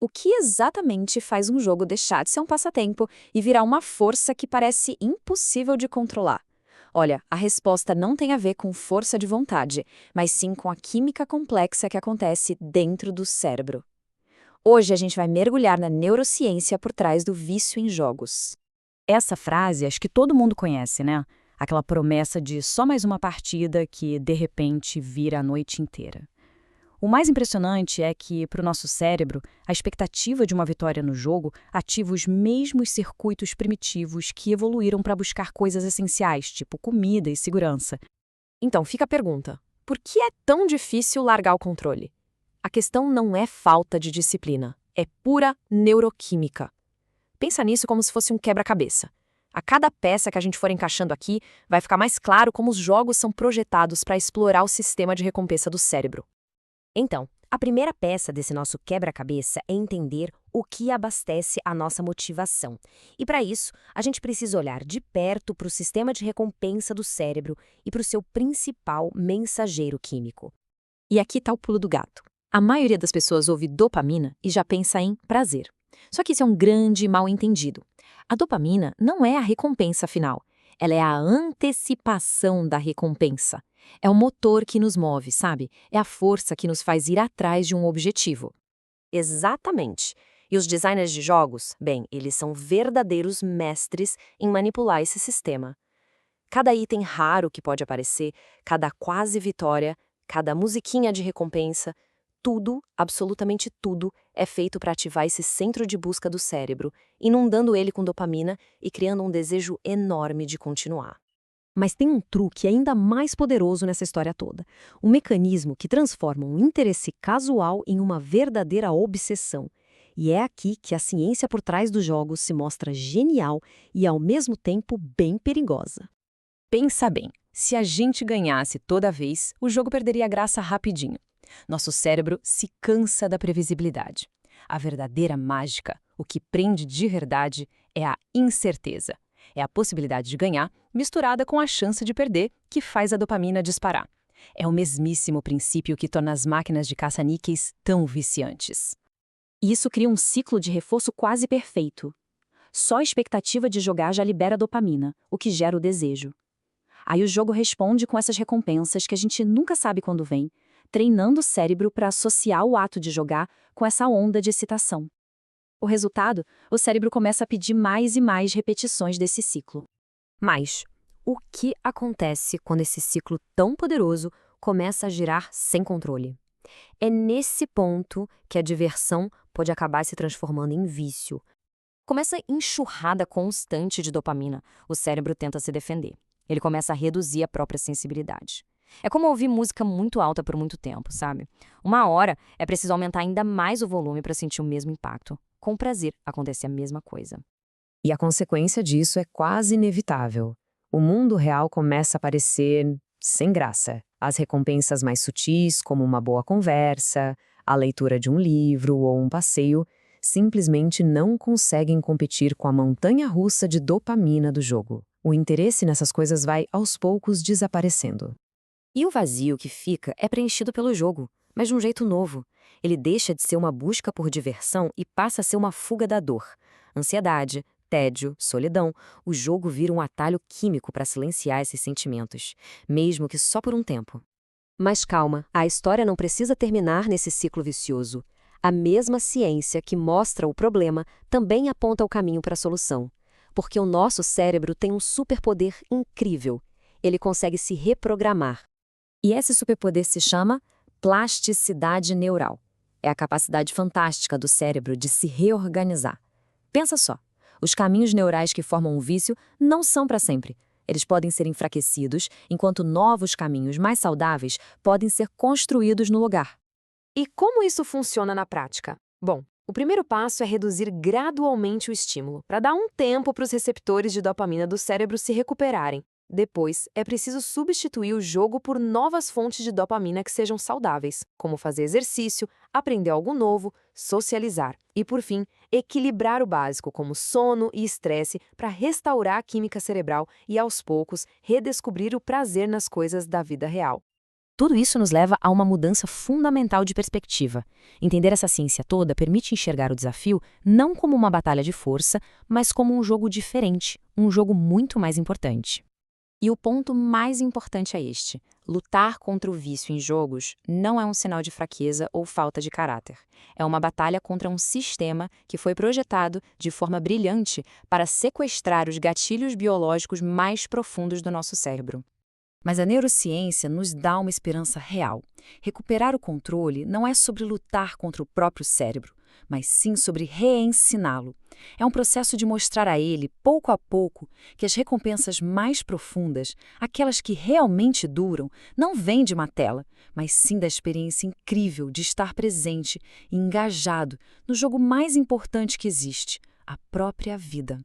O que exatamente faz um jogo deixar de ser um passatempo e virar uma força que parece impossível de controlar? Olha, a resposta não tem a ver com força de vontade, mas sim com a química complexa que acontece dentro do cérebro. Hoje a gente vai mergulhar na neurociência por trás do vício em jogos. Essa frase, acho que todo mundo conhece, né? Aquela promessa de só mais uma partida que, de repente, vira a noite inteira. O mais impressionante é que, para o nosso cérebro, a expectativa de uma vitória no jogo ativa os mesmos circuitos primitivos que evoluíram para buscar coisas essenciais, tipo comida e segurança. Então fica a pergunta: por que é tão difícil largar o controle? A questão não é falta de disciplina, é pura neuroquímica. Pensa nisso como se fosse um quebra-cabeça. A cada peça que a gente for encaixando aqui, vai ficar mais claro como os jogos são projetados para explorar o sistema de recompensa do cérebro. Então, a primeira peça desse nosso quebra-cabeça é entender o que abastece a nossa motivação. E para isso, a gente precisa olhar de perto para o sistema de recompensa do cérebro e para o seu principal mensageiro químico. E aqui está o pulo do gato. A maioria das pessoas ouve dopamina e já pensa em prazer. Só que isso é um grande mal-entendido. A dopamina não é a recompensa final. Ela é a antecipação da recompensa. É o motor que nos move, sabe? É a força que nos faz ir atrás de um objetivo. Exatamente. E os designers de jogos, bem, eles são verdadeiros mestres em manipular esse sistema. Cada item raro que pode aparecer, cada quase vitória, cada musiquinha de recompensa, tudo, absolutamente tudo, é feito para ativar esse centro de busca do cérebro, inundando ele com dopamina e criando um desejo enorme de continuar. Mas tem um truque ainda mais poderoso nessa história toda. Um mecanismo que transforma um interesse casual em uma verdadeira obsessão. E é aqui que a ciência por trás dos jogos se mostra genial e, ao mesmo tempo, bem perigosa. Pensa bem, se a gente ganhasse toda vez, o jogo perderia a graça rapidinho. Nosso cérebro se cansa da previsibilidade. A verdadeira mágica, o que prende de verdade, é a incerteza. É a possibilidade de ganhar, misturada com a chance de perder, que faz a dopamina disparar. É o mesmíssimo princípio que torna as máquinas de caça-níqueis tão viciantes. E isso cria um ciclo de reforço quase perfeito. Só a expectativa de jogar já libera dopamina, o que gera o desejo. Aí o jogo responde com essas recompensas que a gente nunca sabe quando vem, treinando o cérebro para associar o ato de jogar com essa onda de excitação. O resultado, o cérebro começa a pedir mais e mais repetições desse ciclo. Mas o que acontece quando esse ciclo tão poderoso começa a girar sem controle? É nesse ponto que a diversão pode acabar se transformando em vício. Começa a enxurrada constante de dopamina, o cérebro tenta se defender. Ele começa a reduzir a própria sensibilidade. É como ouvir música muito alta por muito tempo, sabe? Uma hora é preciso aumentar ainda mais o volume para sentir o mesmo impacto. Com prazer, acontece a mesma coisa. E a consequência disso é quase inevitável. O mundo real começa a parecer sem graça. As recompensas mais sutis, como uma boa conversa, a leitura de um livro ou um passeio, simplesmente não conseguem competir com a montanha-russa de dopamina do jogo. O interesse nessas coisas vai, aos poucos, desaparecendo. E o vazio que fica é preenchido pelo jogo, mas de um jeito novo. Ele deixa de ser uma busca por diversão e passa a ser uma fuga da dor. Ansiedade, tédio, solidão. O jogo vira um atalho químico para silenciar esses sentimentos, mesmo que só por um tempo. Mas calma, a história não precisa terminar nesse ciclo vicioso. A mesma ciência que mostra o problema também aponta o caminho para a solução. Porque o nosso cérebro tem um superpoder incrível. Ele consegue se reprogramar. E esse superpoder se chama plasticidade neural. É a capacidade fantástica do cérebro de se reorganizar. Pensa só, os caminhos neurais que formam um vício não são para sempre. Eles podem ser enfraquecidos, enquanto novos caminhos mais saudáveis podem ser construídos no lugar. E como isso funciona na prática? Bom, o primeiro passo é reduzir gradualmente o estímulo, para dar um tempo para os receptores de dopamina do cérebro se recuperarem. Depois, é preciso substituir o jogo por novas fontes de dopamina que sejam saudáveis, como fazer exercício, aprender algo novo, socializar. E, por fim, equilibrar o básico, como sono e estresse, para restaurar a química cerebral e, aos poucos, redescobrir o prazer nas coisas da vida real. Tudo isso nos leva a uma mudança fundamental de perspectiva. Entender essa ciência toda permite enxergar o desafio não como uma batalha de força, mas como um jogo diferente, um jogo muito mais importante. E o ponto mais importante é este: lutar contra o vício em jogos não é um sinal de fraqueza ou falta de caráter. É uma batalha contra um sistema que foi projetado de forma brilhante para sequestrar os gatilhos biológicos mais profundos do nosso cérebro. Mas a neurociência nos dá uma esperança real. Recuperar o controle não é sobre lutar contra o próprio cérebro, mas sim sobre reensiná-lo. É um processo de mostrar a ele, pouco a pouco, que as recompensas mais profundas, aquelas que realmente duram, não vêm de uma tela, mas sim da experiência incrível de estar presente e engajado no jogo mais importante que existe, a própria vida.